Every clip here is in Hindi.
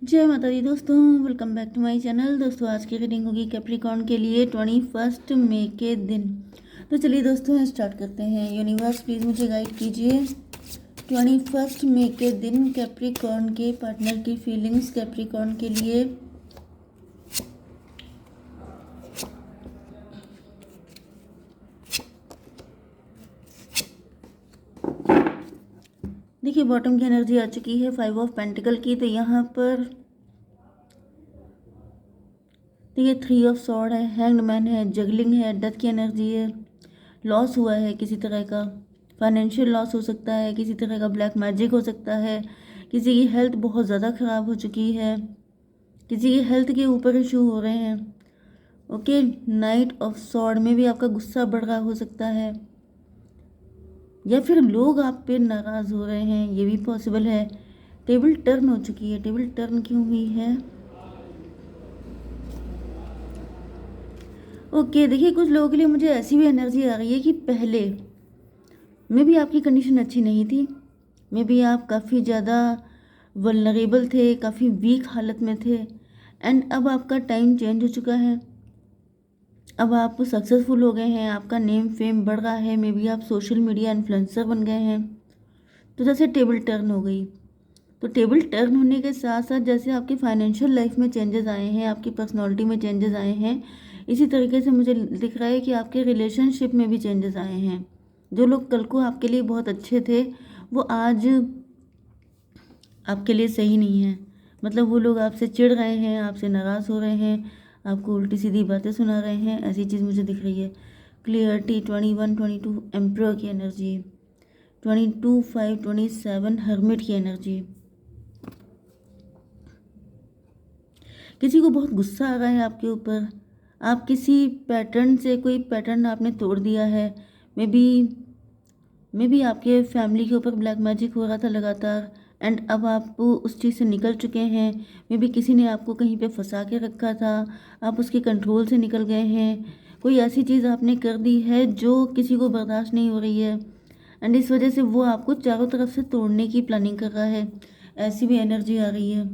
जय माता दी दोस्तों, welcome back to my channel. दोस्तों आज की रीडिंग होगी कैप्रिकॉर्न के लिए 21 मई के दिन। तो चलिए दोस्तों स्टार्ट करते हैं। यूनिवर्स प्लीज़ मुझे गाइड कीजिए 21 मई के दिन कैप्रिकॉर्न के पार्टनर की फीलिंग्स कैप्रिकॉर्न के लिए। देखिए बॉटम की एनर्जी आ चुकी है 5 ऑफ पेंटिकल की। तो यहाँ पर देखिए 3 ऑफ सॉर्ड है, हैंग्ड मैन है, जगलिंग है, डेथ की एनर्जी है। लॉस हुआ है किसी तरह का, फाइनेंशियल लॉस हो सकता है, किसी तरह का ब्लैक मैजिक हो सकता है, किसी की हेल्थ बहुत ज़्यादा ख़राब हो चुकी है, किसी की हेल्थ के ऊपर इशू हो रहे हैं। ओके, नाइट ऑफ सॉर्ड में भी आपका गुस्सा बढ़ रहा हो सकता है, या फिर लोग आप पे नाराज़ हो रहे हैं, ये भी पॉसिबल है। टेबल टर्न हो चुकी है। टेबल टर्न क्यों हुई है? ओके देखिए कुछ लोगों के लिए मुझे ऐसी भी एनर्जी आ रही है कि पहले में भी आपकी कंडीशन अच्छी नहीं थी, में भी आप काफ़ी ज़्यादा वल्नरेबल थे, काफ़ी वीक हालत में थे, एंड अब आपका टाइम चेंज हो चुका है। अब आप सक्सेसफुल हो गए हैं, आपका नेम फेम बढ़ रहा है, मे बी आप सोशल मीडिया इन्फ्लुएंसर बन गए हैं। तो जैसे टेबल टर्न हो गई, तो टेबल टर्न होने के साथ साथ जैसे आपकी फाइनेंशियल लाइफ में चेंजेस आए हैं, आपकी पर्सनालिटी में चेंजेस आए हैं, इसी तरीके से मुझे दिख रहा है कि आपके रिलेशनशिप में भी चेंजेस आए हैं। जो लोग कल को आपके लिए बहुत अच्छे थे वो आज आपके लिए सही नहीं है। मतलब वो लोग आपसे चिढ़ रहे हैं, आपसे नाराज़ हो रहे हैं, आपको उल्टी सीधी बातें सुना रहे हैं, ऐसी चीज़ मुझे दिख रही है। क्लियरिटी 21 22 एम्परर की एनर्जी, 22 5 27 हर्मिट की एनर्जी। किसी को बहुत गुस्सा आ रहा है आपके ऊपर, आप किसी पैटर्न से, कोई पैटर्न आपने तोड़ दिया है। मे बी आपके फैमिली के ऊपर ब्लैक मैजिक हो रहा था लगातार, एंड अब आप उस चीज़ से निकल चुके हैं। मे बी किसी ने आपको कहीं पे फंसा के रखा था, आप उसके कंट्रोल से निकल गए हैं। कोई ऐसी चीज़ आपने कर दी है जो किसी को बर्दाश्त नहीं हो रही है, एंड इस वजह से वो आपको चारों तरफ से तोड़ने की प्लानिंग कर रहा है। ऐसी भी एनर्जी आ रही है।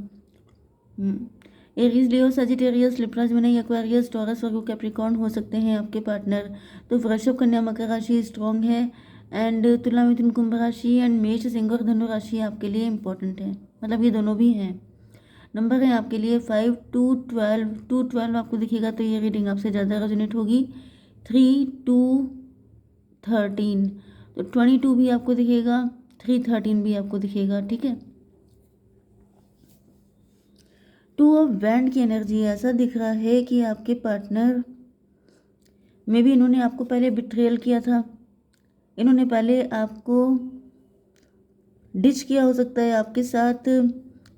Aries, Leo, Sagittarius, Libra, Gemini, Aquarius, Taurus, Virgo, Capricorn हो सकते हैं आपके पार्टनर। तो वृषभ, कन्या, मकर राशि स्ट्रॉन्ग है, एंड तुला, मिथुन, कुंभ राशि एंड मेष, सिंह और धनु राशि आपके लिए इंपॉर्टेंट है। मतलब ये दोनों भी हैं। नंबर है आपके लिए 5 2 12। 2 12 आपको दिखेगा तो ये रीडिंग आपसे ज़्यादा रेजोनेट होगी। 3 2 13, तो 22 भी आपको दिखेगा, 3 13 भी आपको दिखेगा। ठीक है। 2 ऑफ बैंड की एनर्जी, ऐसा दिख रहा है कि आपके पार्टनर में भी इन्होंने आपको पहले बिट्रेयल किया था, इन्होंने पहले आपको डिच किया हो सकता है, आपके साथ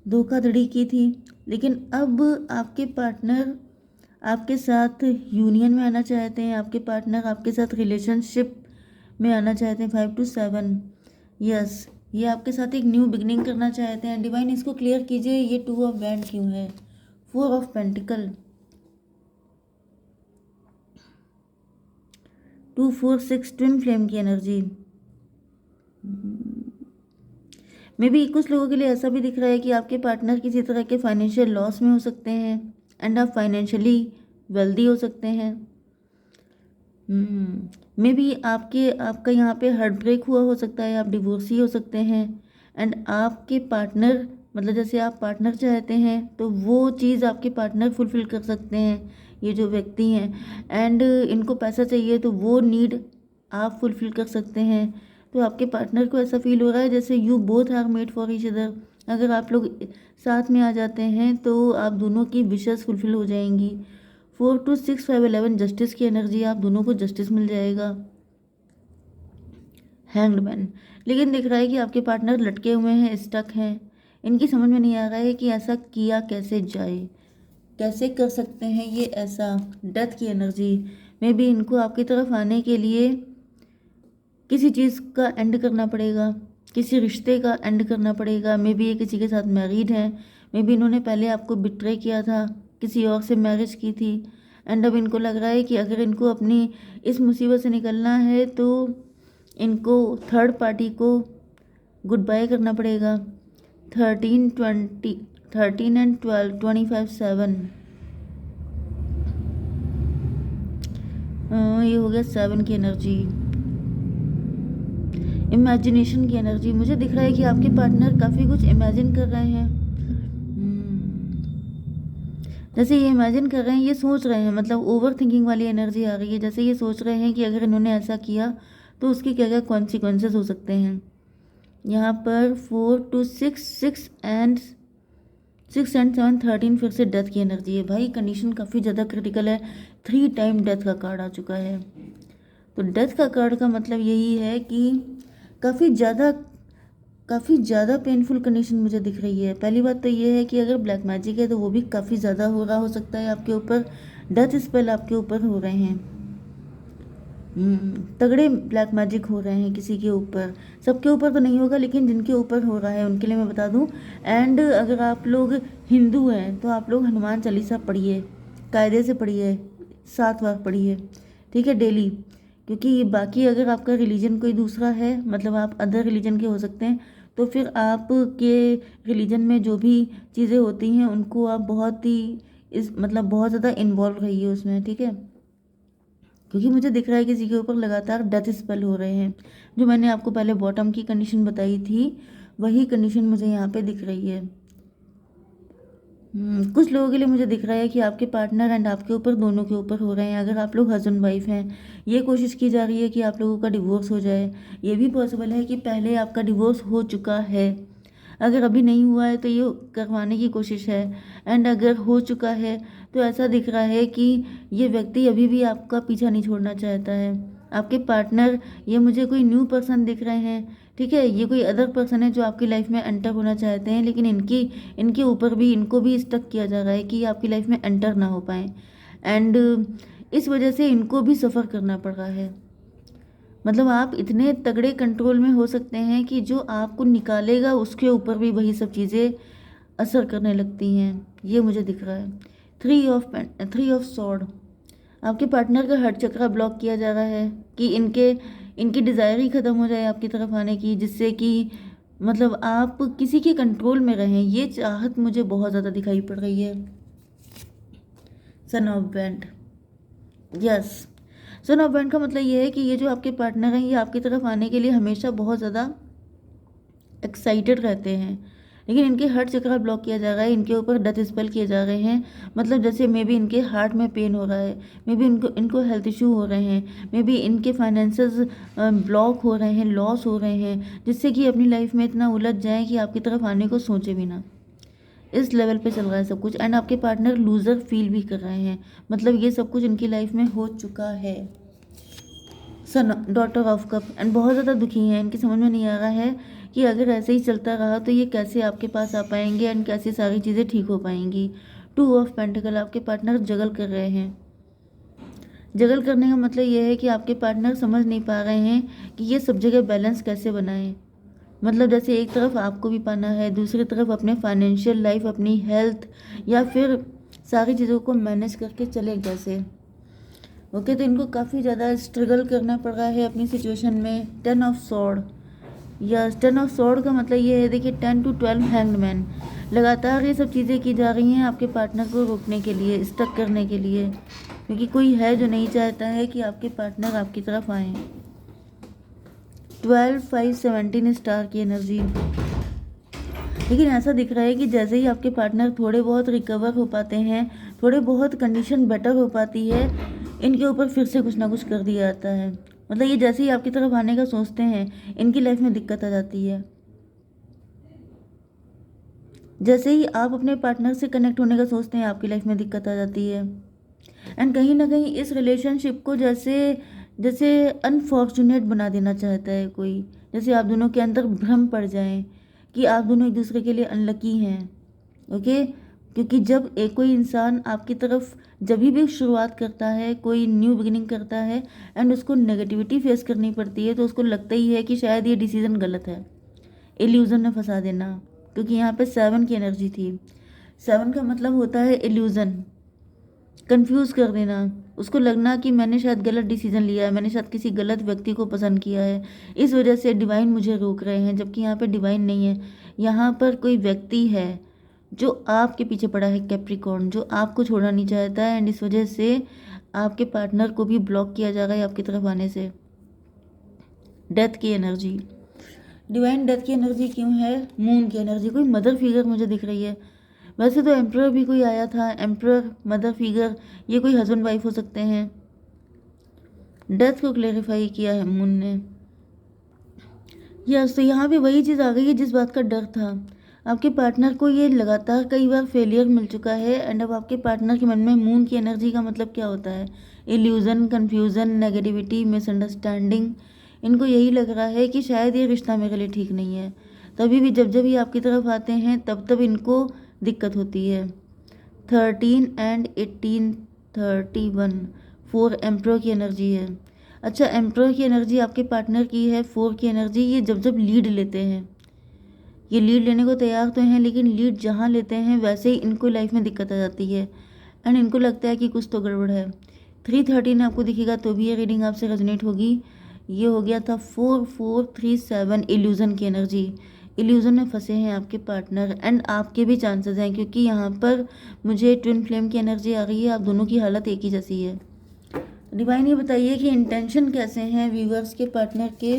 धोखाधड़ी की थी, लेकिन अब आपके पार्टनर आपके साथ यूनियन में आना चाहते हैं, आपके पार्टनर आपके साथ रिलेशनशिप में आना चाहते हैं। 5 to 7, यस, ये आपके साथ एक न्यू बिगनिंग करना चाहते हैं। डिवाइन इसको क्लियर कीजिए, ये 2 ऑफ बैंड क्यों है? 4 ऑफ पेंटिकल, 2 4 6 ट्विन फ्लेम की एनर्जी। मे बी कुछ लोगों के लिए ऐसा भी दिख रहा है कि आपके पार्टनर किसी तरह के फाइनेंशियल लॉस में हो सकते हैं, एंड आप फाइनेंशियली वेल्दी हो सकते हैं। मे बी आपका यहाँ पे हार्ट ब्रेक हुआ हो सकता है, आप डिवोर्सी हो सकते हैं, एंड आपके पार्टनर, मतलब जैसे आप पार्टनर चाहते हैं तो वो चीज़ आपके पार्टनर फुलफ़िल कर सकते हैं, ये जो व्यक्ति हैं, एंड इनको पैसा चाहिए तो वो नीड आप फुलफ़िल कर सकते हैं। तो आपके पार्टनर को ऐसा फील हो रहा है जैसे you both are made for each other. अगर आप लोग साथ में आ जाते हैं तो आप दोनों की विशेस फुलफ़िल हो जाएंगी। 4 2 6 5 11 जस्टिस की एनर्जी, आप दोनों को जस्टिस मिल जाएगा। हैंग्ड मैन, लेकिन दिख रहा है कि आपके पार्टनर लटके हुए हैं, स्टक हैं, इनकी समझ में नहीं आ रहा है कि ऐसा किया कैसे जाए, कैसे कर सकते हैं ये ऐसा। डेथ की एनर्जी में भी इनको आपकी तरफ आने के लिए किसी चीज़ का एंड करना पड़ेगा, किसी रिश्ते का एंड करना पड़ेगा। मे बी ये किसी के साथ मैरिड हैं, मे बी इन्होंने पहले आपको बिट्रे किया था, किसी और से मैरिज की थी, एंड अब इनको लग रहा है कि अगर इनको अपनी इस मुसीबत से निकलना है तो इनको थर्ड पार्टी को गुड बाय करना पड़ेगा। 13 20 13 एंड 12, 25, 7, ये हो गया 7 की एनर्जी, इमेजिनेशन की एनर्जी। मुझे दिख रहा है कि आपके पार्टनर काफ़ी कुछ इमेजिन कर रहे हैं। जैसे ये इमेजिन कर रहे हैं, ये सोच रहे हैं, मतलब ओवर थिंकिंग वाली एनर्जी आ रही है। जैसे ये सोच रहे हैं कि अगर इन्होंने ऐसा किया तो उसके क्या क्या कॉन्सिक्वेंसेस हो सकते हैं। यहाँ पर 4 to 6, 6 and 7, 13 फिर से डेथ की एनर्जी है। भाई कंडीशन काफ़ी ज़्यादा क्रिटिकल है। 3 टाइम डेथ का कार्ड आ चुका है। तो डेथ का कार्ड का मतलब यही है कि काफ़ी ज़्यादा पेनफुल कंडीशन मुझे दिख रही है। पहली बात तो ये है कि अगर ब्लैक मैजिक है तो वो भी काफ़ी ज़्यादा हो रहा हो सकता है आपके ऊपर। डेथ स्पेल आपके ऊपर हो रहे हैं। तगड़े ब्लैक मैजिक हो रहे हैं किसी के ऊपर। सबके ऊपर तो नहीं होगा, लेकिन जिनके ऊपर हो रहा है उनके लिए मैं बता दूं। एंड अगर आप लोग हिंदू हैं तो आप लोग हनुमान चालीसा पढ़िए, कायदे से पढ़िए, 7 बार पढ़िए, ठीक है, डेली। क्योंकि ये बाकी अगर आपका रिलीजन कोई दूसरा है, मतलब आप अदर रिलीजन के हो सकते हैं, तो फिर आपके रिलीजन में जो भी चीज़ें होती हैं उनको आप बहुत ही मतलब बहुत ज़्यादा इन्वॉल्व रहिए उसमें, ठीक है। क्योंकि मुझे दिख रहा है किसी के ऊपर लगातार डेथ स्पेल हो रहे हैं। जो मैंने आपको पहले बॉटम की कंडीशन बताई थी वही कंडीशन मुझे यहाँ पे दिख रही है। कुछ लोगों के लिए मुझे दिख रहा है कि आपके पार्टनर एंड आपके ऊपर, दोनों के ऊपर हो रहे हैं। अगर आप लोग हस्बैंड वाइफ हैं, ये कोशिश की जा रही है कि आप लोगों का डिवोर्स हो जाए। ये भी पॉसिबल है कि पहले आपका डिवोर्स हो चुका है। अगर अभी नहीं हुआ है तो ये करवाने की कोशिश है। एंड अगर हो चुका है तो ऐसा दिख रहा है कि ये व्यक्ति अभी भी आपका पीछा नहीं छोड़ना चाहता है। आपके पार्टनर, ये मुझे कोई न्यू पर्सन दिख रहे हैं, ठीक है। ये कोई अदर पर्सन है जो आपकी लाइफ में एंटर होना चाहते हैं, लेकिन इनके ऊपर भी, इनको भी स्टक किया जा रहा है कि आपकी लाइफ में एंटर ना हो पाए। एंड इस वजह से इनको भी सफ़र करना पड़ रहा है। मतलब आप इतने तगड़े कंट्रोल में हो सकते हैं कि जो आपको निकालेगा उसके ऊपर भी वही सब चीज़ें असर करने लगती हैं। ये मुझे दिख रहा है। 3 ऑफ सॉर्ड, आपके पार्टनर का हार्ट चक्र ब्लॉक किया जा रहा है कि इनकी डिज़ायर ही ख़त्म हो जाए आपकी तरफ आने की, जिससे कि मतलब आप किसी के कंट्रोल में रहें। ये चाहत मुझे बहुत ज़्यादा दिखाई पड़ रही है। Son of band, yes, son of band का मतलब ये है कि ये जो आपके पार्टनर हैं ये आपकी तरफ आने के लिए हमेशा बहुत ज़्यादा एक्साइटेड रहते हैं, लेकिन इनके हार्ट चक्र ब्लॉक किया जा रहा है। इनके ऊपर डेथ स्पेल किए जा रहे हैं। मतलब जैसे मे बी इनके हार्ट में पेन हो रहा है, मे बी इनको हेल्थ इशू हो रहे हैं, मे बी इनके फाइनेंसेस ब्लॉक हो रहे हैं, लॉस हो रहे हैं, जिससे कि अपनी लाइफ में इतना उलझ जाए कि आपकी तरफ आने को सोचे भी ना। इस लेवल पे चल रहा है सब कुछ। एंड आपके पार्टनर लूज़र फील भी कर रहे हैं। मतलब ये सब कुछ इनकी लाइफ में हो चुका है। सन, डॉटर ऑफ कप, एंड बहुत ज़्यादा दुखी हैं। इनकी समझ में नहीं आ रहा है कि अगर ऐसे ही चलता रहा तो ये कैसे आपके पास आ पाएंगे एंड कैसे सारी चीज़ें ठीक हो पाएंगी। 2 ऑफ पेंटिकल, आपके पार्टनर जगल कर रहे हैं। जगल करने का मतलब ये है कि आपके पार्टनर समझ नहीं पा रहे हैं कि ये सब जगह बैलेंस कैसे बनाएं। मतलब जैसे एक तरफ आपको भी पाना है, दूसरी तरफ अपने फाइनेंशियल लाइफ, अपनी हेल्थ, या फिर सारी चीज़ों को मैनेज करके चलें कैसे। ओके, तो इनको काफ़ी ज़्यादा स्ट्रगल करना पड़ रहा है अपनी सिचुएशन में। 10 of sword, yes, 10 of sword का मतलब ये है, देखिए 10 to 12 हैंग्ड मैन। लगातार ये सब चीज़ें की जा रही हैं आपके पार्टनर को रोकने के लिए, स्टक करने के लिए, क्योंकि कोई है जो नहीं चाहता है कि आपके पार्टनर आपकी तरफ आएँ। 12, 5, 17 स्टार की एनर्जी। लेकिन ऐसा दिख रहा है कि जैसे ही आपके पार्टनर थोड़े बहुत रिकवर हो पाते हैं, थोड़े बहुत कंडीशन बेटर हो पाती है, इनके ऊपर फिर से कुछ ना कुछ कर दिया जाता है। मतलब ये जैसे ही आपकी तरफ आने का सोचते हैं, इनकी लाइफ में दिक्कत आ जाती है। जैसे ही आप अपने पार्टनर से कनेक्ट होने का सोचते हैं, आपकी लाइफ में दिक्कत आ जाती है। एंड कहीं ना कहीं इस रिलेशनशिप को जैसे जैसे अनफॉर्चुनेट बना देना चाहता है कोई। जैसे आप दोनों के अंदर भ्रम पड़ जाए कि आप दोनों एक दूसरे के लिए अनलकी हैं। ओके, क्योंकि जब एक कोई इंसान आपकी तरफ जब भी शुरुआत करता है, कोई न्यू बिगिनिंग करता है, एंड उसको नेगेटिविटी फेस करनी पड़ती है, तो उसको लगता ही है कि शायद ये डिसीज़न गलत है, इल्यूज़न में फंसा देना। क्योंकि यहाँ पे 7 की एनर्जी थी। 7 का मतलब होता है इल्यूज़न, कंफ्यूज कर देना, उसको लगना कि मैंने शायद गलत डिसीजन लिया है, मैंने शायद किसी गलत व्यक्ति को पसंद किया है, इस वजह से डिवाइन मुझे रोक रहे हैं। जबकि यहाँ पे डिवाइन नहीं है, यहाँ पर कोई व्यक्ति है जो आपके पीछे पड़ा है कैप्रिकॉर्न, जो आपको छोड़ना नहीं चाहता है, एंड इस वजह से आपके पार्टनर को भी ब्लॉक किया जा रहा है आपकी तरफ आने से। डेथ की एनर्जी, डिवाइन डेथ की एनर्जी क्यों है? मून की एनर्जी, कोई मदर फिगर मुझे दिख रही है। वैसे तो एम्परर भी कोई आया था, एम्परर, मदर फिगर, ये कोई हस्बैंड वाइफ हो सकते हैं। डेथ को क्लेरिफाई किया है मून ने। यस, तो यहाँ पे वही चीज़ आ गई है जिस बात का डर था। आपके पार्टनर को ये लगातार कई बार फेलियर मिल चुका है, एंड अब आपके पार्टनर के मन में मून की एनर्जी का मतलब क्या होता है? Illusion, confusion, negativity, misunderstanding. इनको यही लग रहा है कि शायद ये रिश्ता मेरे लिए ठीक नहीं है। तभी भी जब जब ये आपकी तरफ आते हैं तब तब इनको दिक्कत होती है। 13 एंड 18, 31, 4 एम्परर की एनर्जी है। अच्छा, एम्परर की एनर्जी आपके पार्टनर की है, 4 की एनर्जी। ये जब जब लीड लेते हैं, ये लीड लेने को तैयार तो हैं, लेकिन लीड जहाँ लेते हैं वैसे ही इनको लाइफ में दिक्कत आ जाती है, एंड इनको लगता है कि कुछ तो गड़बड़ है। 313 आपको दिखेगा तो भी ये रीडिंग आपसे रेजोनेट होगी। ये हो गया था 4437, इल्यूज़न की एनर्जी। इल्यूज़न में फंसे हैं आपके पार्टनर, एंड आपके भी चांसेस हैं, क्योंकि यहाँ पर मुझे ट्विन फ्लेम की एनर्जी आ रही है। आप दोनों की हालत एक ही जैसी है। डिवाइन ये बताइए कि इंटेंशन कैसे हैं व्यूवर्स के पार्टनर के?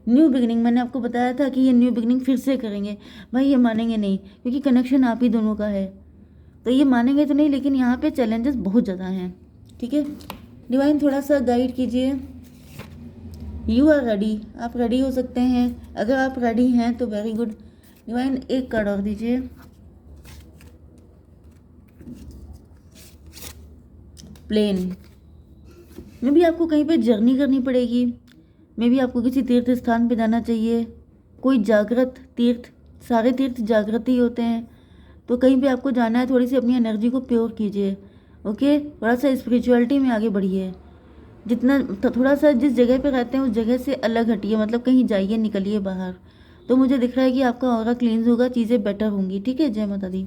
न्यू बिगनिंग, मैंने आपको बताया था कि ये न्यू बिगनिंग फिर से करेंगे। भाई ये मानेंगे नहीं, क्योंकि कनेक्शन आप ही दोनों का है, तो ये मानेंगे तो नहीं, लेकिन यहाँ पे चैलेंजेस बहुत ज़्यादा हैं। ठीक है, डिवाइन थोड़ा सा गाइड कीजिए। यू आर रेडी, आप रेडी हो सकते हैं। अगर आप रेडी हैं तो वेरी गुड। डिवाइन एक कार्ड और दीजिए। प्लेन, मे भी आपको कहीं पे जर्नी करनी पड़ेगी, मे भी आपको किसी तीर्थ स्थान पे जाना चाहिए, कोई जागृत तीर्थ। सारे तीर्थ जागृत ही होते हैं, तो कहीं पे आपको जाना है। थोड़ी सी अपनी एनर्जी को प्योर कीजिए, ओके। थोड़ा सा स्पिरिचुअलिटी में आगे बढ़िए। जितना थोड़ा सा जिस जगह पे रहते हैं उस जगह से अलग हटिए, मतलब कहीं जाइए, निकलिए बाहर। तो मुझे दिख रहा है कि आपका ऑरा क्लींस होगा, चीज़ें बेटर होंगी। ठीक है, जय माता दी।